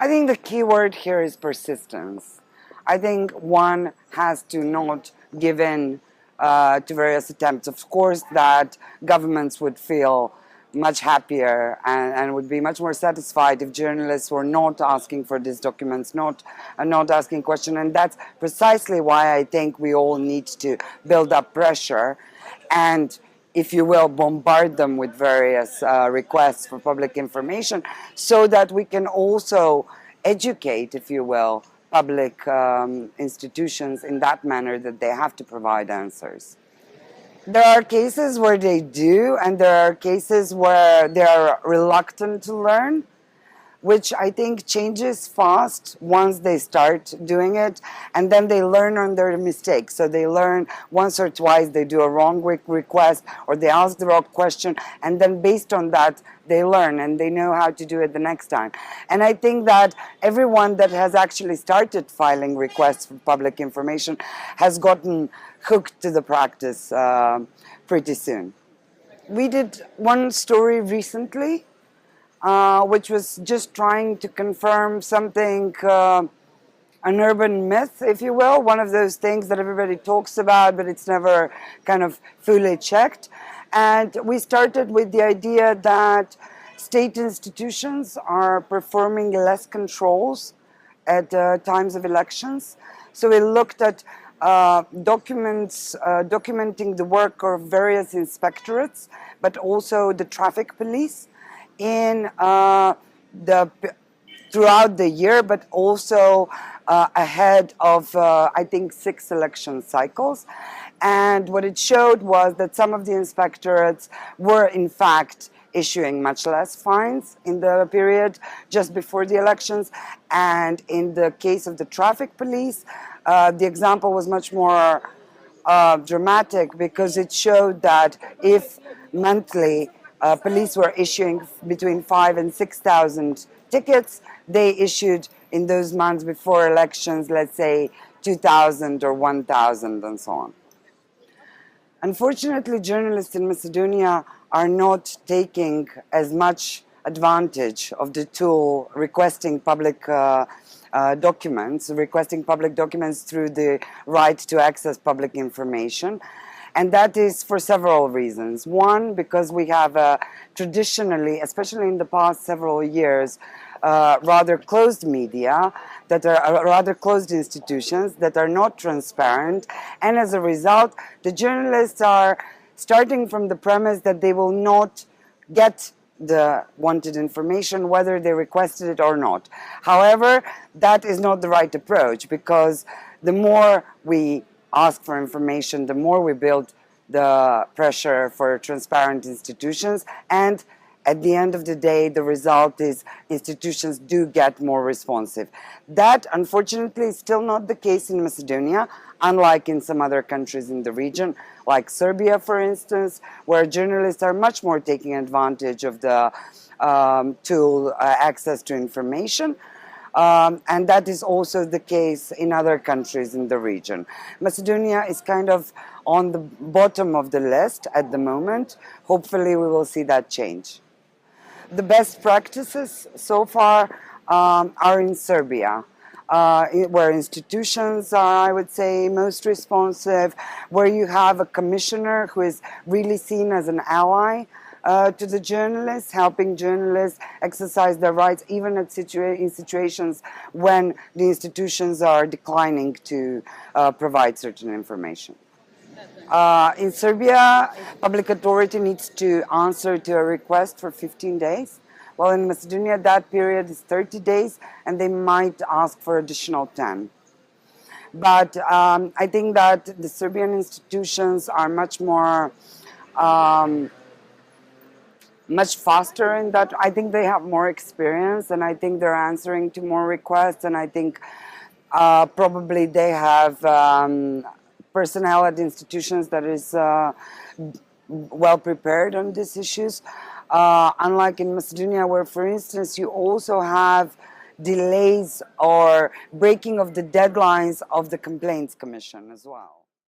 I think the key word here is persistence. I think one has to not give in to various attempts. Of course, that governments would feel much happier and would be much more satisfied if journalists were not asking for these documents, not asking questions. And that's precisely why I think we all need to build up pressure and, if you will, bombard them with various requests for public information so that we can also educate, if you will, public institutions in that manner that they have to provide answers. There are cases where they do, and there are cases where they are reluctant to learn, which I think changes fast once they start doing it, and then they learn on their mistakes. So they learn once or twice, they do a wrong request, or they ask the wrong question, and then based on that, they learn and they know how to do it the next time. And I think that everyone that has actually started filing requests for public information has gotten hooked to the practice pretty soon. We did one story recently which was just trying to confirm something, an urban myth, if you will, one of those things that everybody talks about, but it's never kind of fully checked. And we started with the idea that state institutions are performing less controls at times of elections. So we looked at documenting the work of various inspectorates, but also the traffic police in throughout the year, but also ahead of, I think, 6 election cycles. And what it showed was that some of the inspectorates were, in fact, issuing much less fines in the period just before the elections. And in the case of the traffic police, the example was much more dramatic, because it showed that if monthly police were issuing between 5,000 and 6,000 tickets, they issued in those months before elections, let's say 2,000 or 1,000 and so on. Unfortunately, journalists in Macedonia are not taking as much advantage of the tool requesting public documents through the right to access public information. And that is for several reasons. One, because we have traditionally, especially in the past several years, rather closed media, that are rather closed institutions that are not transparent. And as a result, the journalists are starting from the premise that they will not get the wanted information, whether they requested it or not. However, that is not the right approach, because the more we ask for information, the more we build the pressure for transparent institutions, and at the end of the day, the result is institutions do get more responsive. That, unfortunately, is still not the case in Macedonia, unlike in some other countries in the region, like Serbia, for instance, where journalists are much more taking advantage of the tool access to information. And that is also the case in other countries in the region. Macedonia is kind of on the bottom of the list at the moment. Hopefully we will see that change. The best practices so far are in Serbia, where institutions are, I would say, most responsive, where you have a commissioner who is really seen as an ally to the journalists, helping journalists exercise their rights, even in situations when the institutions are declining to provide certain information. In Serbia, public authority needs to answer to a request for 15 days. While in Macedonia, that period is 30 days, and they might ask for additional 10. But I think that the Serbian institutions are much more much faster in that. I think they have more experience, and I think they're answering to more requests, and I think probably they have personnel at institutions that is well prepared on these issues. Unlike in Macedonia, where, for instance, you also have delays or breaking of the deadlines of the Complaints Commission as well.